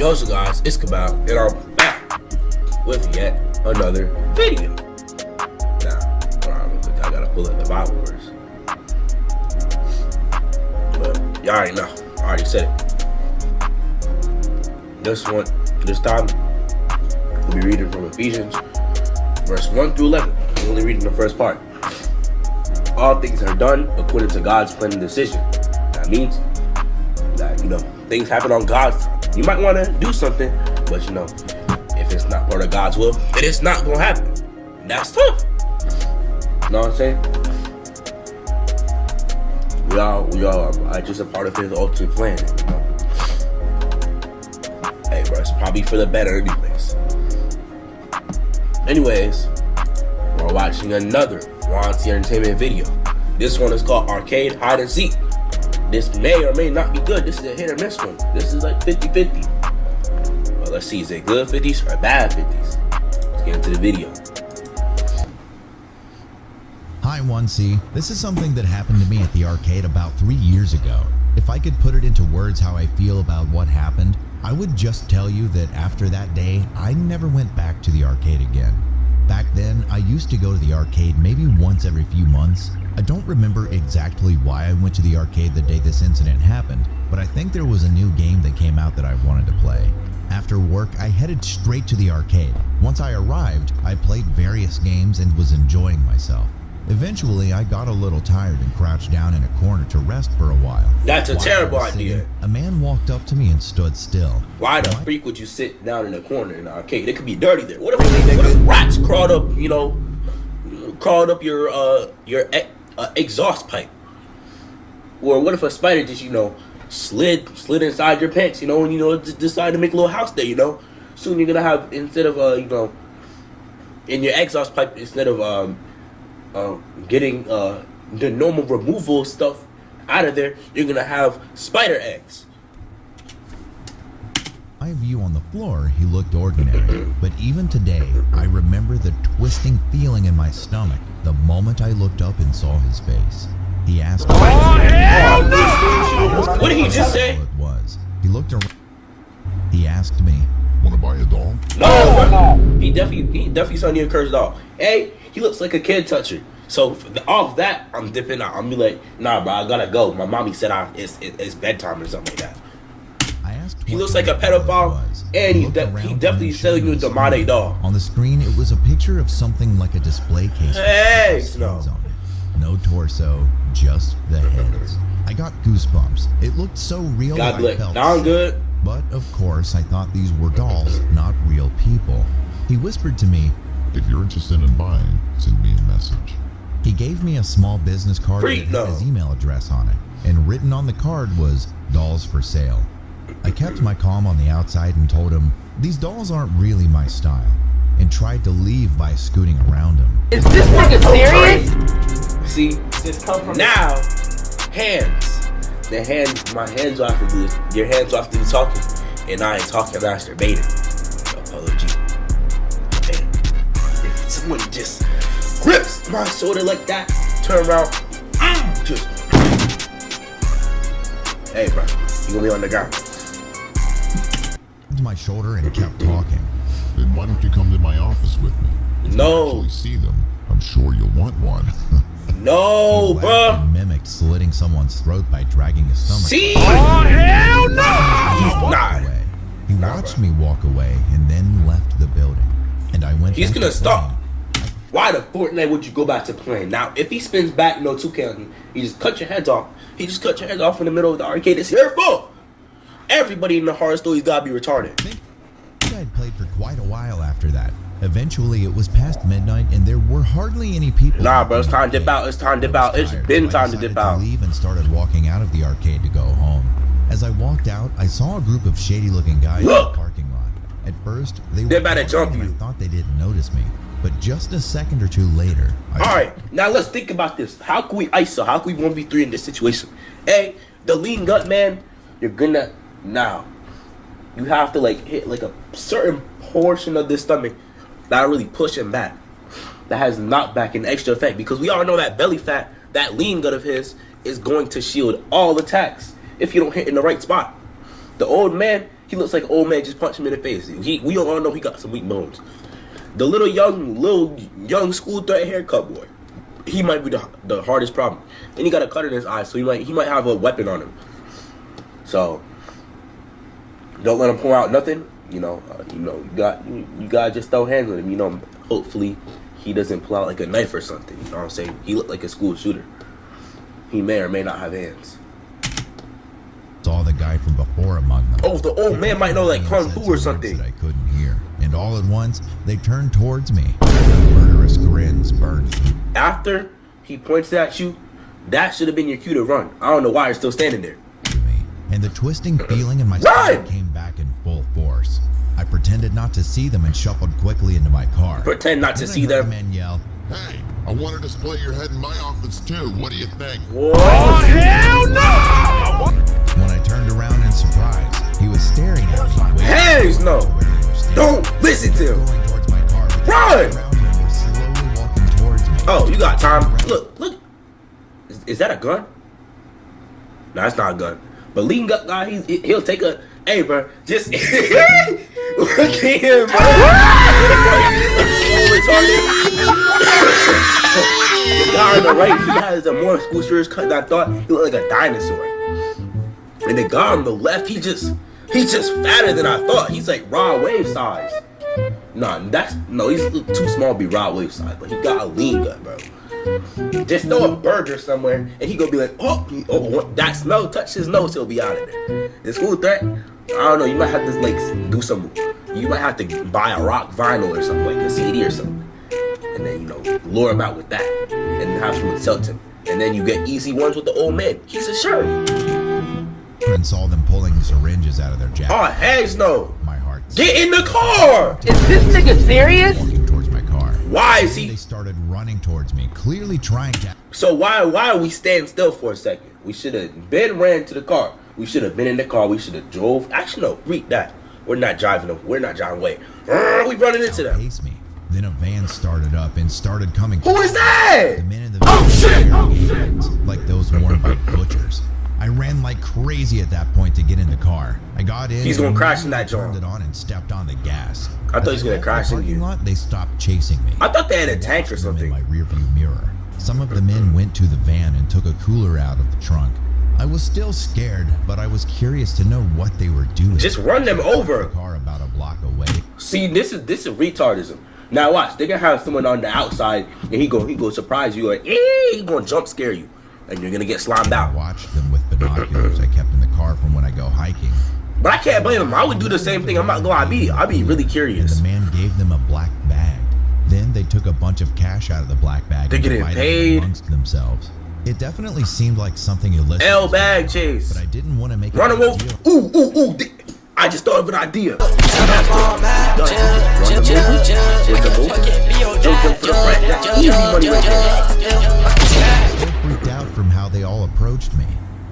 Yo, so guys, it's Cabal, and I'm back with yet another video. Now, I gotta pull up the Bible verse. But y'all already know, I already said it. This time, we'll be reading from Ephesians, verse 1 through 11. We're only reading the first part. All things are done according to God's plan and decision. That means that, things happen on God's time. You might want to do something, but if it's not part of God's will, then it's not going to happen. And that's tough. You know what I'm saying? We all are just a part of His ultimate plan. Hey, bro, it's probably for the better anyways. Anyways, we're watching another Ron's Entertainment video. This one is called Arcade Hide and Seek. This may or may not be good. This is a hit or miss one. This is like 50-50. But let's see, is it good 50s or bad 50s? Let's get into the video. Hi 1C, this is something that happened to me at the arcade about 3 years ago. If I could put it into words how I feel about what happened, I would just tell you that after that day, I never went back to the arcade again. Back then, I used to go to the arcade maybe once every few months. I don't remember exactly why I went to the arcade the day this incident happened, but I think there was a new game that came out that I wanted to play. After work, I headed straight to the arcade. Once I arrived, I played various games and was enjoying myself. Eventually, I got a little tired and crouched down in a corner to rest for a while. That's a terrible idea. A man walked up to me and stood still. Why the freak would you sit down in a corner in the arcade? It could be dirty there. What if rats crawled up your exhaust pipe? Or what if a spider just slid inside your pants? Just decided to make a little house there. Soon you're gonna have, instead of in your exhaust pipe, instead of getting the normal removal stuff out of there, you're gonna have spider eggs. My view on the floor, he looked ordinary, but even today, I remember the twisting feeling in my stomach the moment I looked up and saw his face. He asked me, What did he just say? It was. He looked around. He asked me, "Want to buy a doll?" No, he definitely saw a cursed doll. Hey, he looks like a kid toucher. So off that, I'm dipping out. I'm be like, nah, bro, I gotta go. My mommy said it's bedtime or something like that. I asked. He looks like a pedophile, and he definitely selling you a demonic doll. On the screen, it was a picture of something like a display case. Hey, no. No torso, just the heads. I got goosebumps. It looked so real that I felt now I'm good. But of course, I thought these were dolls, not real people. He whispered to me, "If you're interested in buying, send me a message." He gave me a small business card that had his email address on it, and written on the card was dolls for sale. I kept my calm on the outside and told him, these dolls aren't really my style, and tried to leave by scooting around him. Is this nigga serious? See, now, my hands off to do this. Your hands off to do talking, and I ain't talking masturbating. Apology. Man, if someone just grips my shoulder like that, turn around, just, hey bro, you gonna be on the ground. To my shoulder and kept talking. Then why don't you come to my office with me? If No. you actually see them, I'm sure you'll want one. No, bro. He mimicked slitting someone's throat by dragging his stomach. See? Oh, hell no! Nah. He watched me walk away and then left the building. And I went. He's back gonna to stop. playing. Why the Fortnite would you go back to playing? Now, if he spins back, 2K on you, he just cut your heads off. He just cut your heads off in the middle of the arcade. It's your fault. Everybody in the horror story's gotta be retarded. I had played for quite a while after that. Eventually, it was past midnight, and there were hardly any people. Nah, bro, it's time to dip out. It's time to dip out. It's been time to dip out. I leave and started walking out of the arcade to go home. As I walked out, I saw a group of shady-looking guys in the parking lot. At first, they about to jump you. I thought they didn't notice me, but just a second or two later, all right, now let's think about this. How can we ISO? How can we 1v3 in this situation? Hey, the lean gut man, you're gonna you have to hit a certain portion of the stomach that really push him back. That has knockback and extra effect, because we all know that belly fat, that lean gut of his, is going to shield all attacks if you don't hit in the right spot. The old man, He looks like an old man just punched him in the face. We all know he got some weak bones. The little young school threat haircut boy, he might be the hardest problem. And he got a cut in his eye, so he might have a weapon on him. So don't let him pour out nothing. You gotta just throw hands on him. Hopefully he doesn't pull out like a knife or something. You know what I'm saying? He looked like a school shooter. He may or may not have hands. Saw the guy from before among them. Oh, the old man might know like kung fu or something. That I couldn't hear, and all at once they turned towards me. Murderous grins burned through. After he points at you, that should have been your cue to run. I don't know why you're still standing there. Me, and the twisting feeling in my stomach came back in full force. I pretended not to see them and shuffled quickly into my car. Pretend not to see them. The men yell, Hey, I want to display your head in my office too. What do you think? What? Oh, hell no! When I turned around in surprise, he was staring at me. Hells no! Don't listen to him. Going towards my car. Run! Around me and were slowly walking towards me. Oh, you got time. Look. Is that a gun? No, that's not a gun. But lean gut guy, he'll take a. Hey, bro, just look at him, bro. So retarded. The guy on the right, he has a more school shirts cut than I thought. He looked like a dinosaur. And the guy on the left, he's just fatter than I thought. He's like raw wave size. He's too small to be raw wave size, but he got a lean gut, bro. Just throw a burger somewhere, and he gonna be like, oh, that smell touch his nose, he'll be out of there. The school threat, I don't know. You might have to like do some. You might have to buy a rock vinyl or something, like a CD or something, and then lure him out with that, and have someone sell to him, and then you get easy ones with the old man. He's a shirt. And saw them pulling syringes out of their jackets. Oh, heck no! My heart. Get in the car! Is this nigga serious? Walking towards my car. Why is he? They started running towards me, clearly trying to. So why are we standing still for a second? We should have been ran to the car. We should have been in the car. We should have drove. Actually, no, read that. We're not driving. We're not driving away. We running into them. Pace me. Then a van started up and started coming. Who is that? The men in the van carrying hands, like those worn by butchers. I ran like crazy at that point to get in the car. I got in. He's gonna crash in that turned joint. it on and stepped on the gas. I thought he was gonna crash in you. Lot, they stopped chasing me. I thought they had a tank or Watched them something. in my rearview mirror. Some of the men went to the van and took a cooler out of the trunk. I was still scared, but I was curious to know what they were doing. Just run them over. The car about a block away. See, this is retardism. Now watch, they're gonna have someone on the outside, and he go surprise you, like, he gonna jump scare you, and you're gonna get slimed I out. watched them with binoculars I kept in the car from when I go hiking. But I can't blame him. I would do the same thing. I'm not gonna lie. I'd be really And curious. the man gave them a black bag. Then they took a bunch of cash out of the black bag. They're and getting divided it paid. amongst themselves. It definitely seemed like something illicit. L bag chase. But I didn't want to make Run it him a over. deal. Ooh. I just thought of an idea. Easy money right there. Still freaked out from how they all approached me.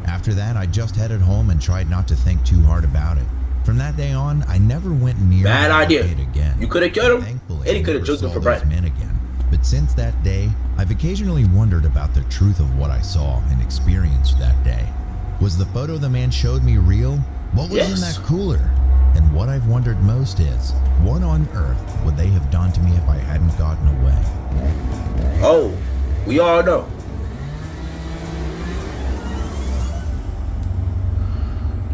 After that, I just headed home and tried not to think too hard about it. From that day on, I never went near Bad the idea. arcade again. You could have killed him, Thankfully, and he I could have never joked him saw for those bread. men again. But since that day, I've occasionally wondered about the truth of what I saw and experienced that day. Was the photo the man showed me real? What was in Yes. that cooler? And what I've wondered most is, what on earth would they have done to me if I hadn't gotten away? Oh, we all know.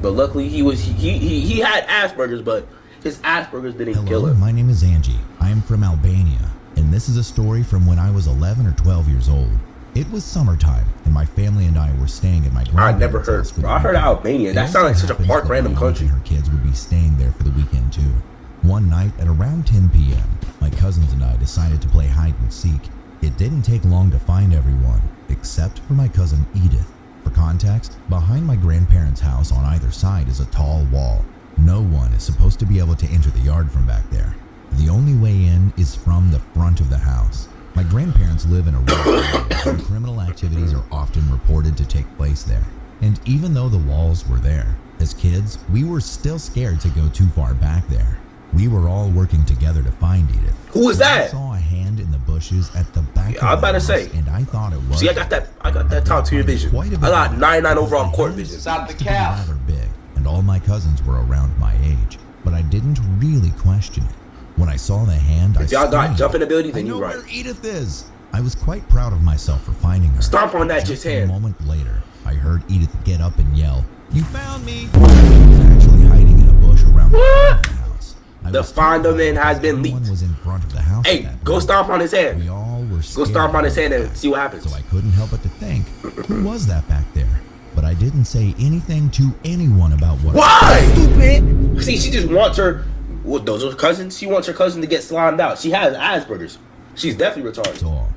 But luckily he had Asperger's, but his Asperger's didn't kill Hello, him. my name is Angie. I am from Albania, and this is a story from when I was 11 or 12 years old. It was summertime, and my family and I were staying at my I never grandparents' heard. house for the Bro, I heard weekend. Albania. It That also sounds like such a happens park that random my aunt country. and her kids would be staying there for the weekend too. One night at around 10 p.m., my cousins and I decided to play hide and seek. It didn't take long to find everyone, except for my cousin Edith. For context, behind my grandparents' house on either side is a tall wall. No one is supposed to be able to enter the yard from back there. The only way in is from the front of the house. My grandparents live in a rural area, and criminal activities are often reported to take place there. And even though the walls were there, as kids, we were still scared to go too far back there. We were all working together to find Edith. Who was When I that? saw a hand in the bushes at the back Yeah, I was of the about to house, say. and I thought it was. See, I got that top tier vision. I got 99 overall court vision. Stop the cow. Rather big, and and all my cousins were around my age, but I didn't really question it. When I saw the hand, If y'all got jumping ability, then I know you right. where Edith is. I was quite proud of myself for finding her. Stomp on that Just just a hand. moment later, I heard Edith get up and yell, "You found me!" She was actually hiding in a bush around the corner of the house. I The was find terrified man has because been everyone leaked. was in front of the house. Hey, at that go point. stomp on his hand. We all were Go scared. stomp on his hand and see what happens. So I couldn't help but to think, who was that back there? But I didn't say anything to anyone about what. Why? Stupid. See, she just wants her. What, those are cousins? She wants her cousin to get slimed out. She has Asperger's. She's definitely retarded. So,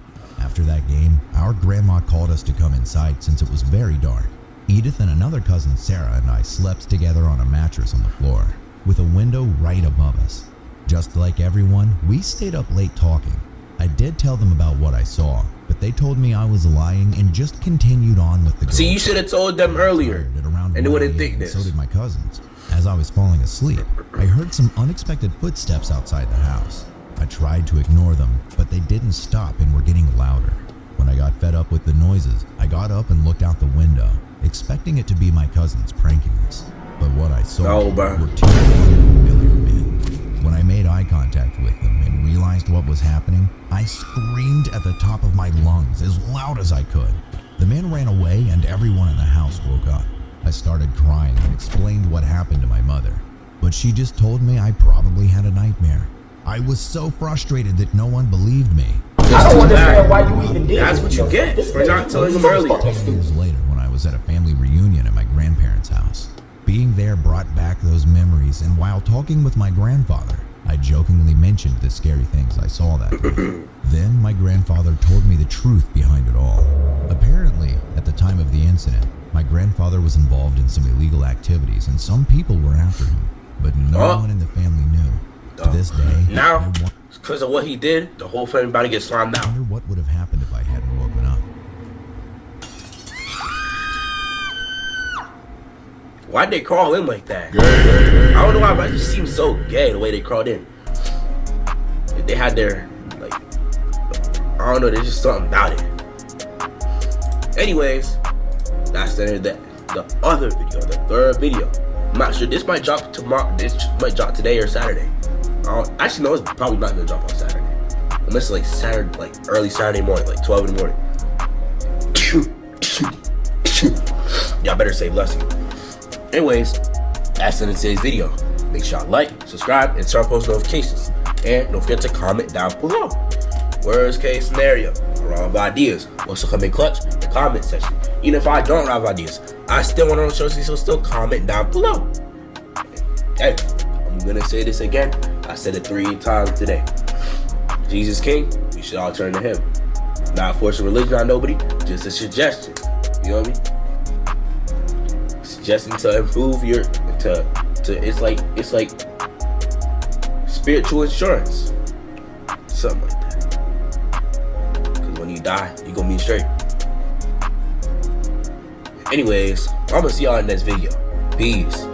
after that game, our grandma called us to come inside since it was very dark. Edith and another cousin, Sarah, and I slept together on a mattress on the floor, with a window right above us. Just like everyone, we stayed up late talking. I did tell them about what I saw, but they told me I was lying and just continued on with the. See, you should have told them earlier, and they wouldn't think this. So did my cousins. As I was falling asleep, I heard some unexpected footsteps outside the house. I tried to ignore them, but they didn't stop and were getting louder. When I got fed up with the noises, I got up and looked out the window, expecting it to be my cousins pranking us. But what I saw were two unfamiliar men. When I made eye contact with them and realized what was happening, I screamed at the top of my lungs as loud as I could. The men ran away and everyone in the house woke up. I started crying and explained what happened to my mother, but she just told me I probably had a nightmare. I was so frustrated that no one believed me. I don't understand why you even did That's what you get for not telling them earlier. 10 years later, when I was at a family reunion at my grandparents' house, being there brought back those memories, and while talking with my grandfather, I jokingly mentioned the scary things I saw that day. Then my grandfather told me the truth behind it all. Apparently, at the time of the incident, my grandfather was involved in some illegal activities and some people were after him, but no one in the family knew. To this day, Now, because of what he did, the whole family about to get slimed I out. wonder what would have happened if I hadn't woken up. Why'd they crawl in like that? I don't know why, but it just seems so gay the way they crawled in. They had their, like, I don't know, there's just something about it. Anyways, that's the end of the other video, the third video. I'm not sure, this might drop tomorrow, this might drop today or Saturday. Actually, no, it's probably not gonna drop on Saturday. Unless it's like Saturday, like early Saturday morning, like 12 in the morning. Y'all better say blessing. Anyways, that's the end of today's video. Make sure y'all like, subscribe, and turn on post notifications. And don't forget to comment down below. Worst case scenario, I run out of ideas. What's coming clutch? In the comment section. Even if I don't have ideas, I still want to show you, so still comment down below. Hey, I'm gonna say this again. I said it 3 times today. Jesus King, we should all turn to him. Not forcing religion on nobody, just a suggestion. You know what I mean? Suggesting to improve your it's like spiritual insurance. Something like that. Cause when you die, you gonna be straight. Anyways, I'm gonna see y'all in the next video. Peace.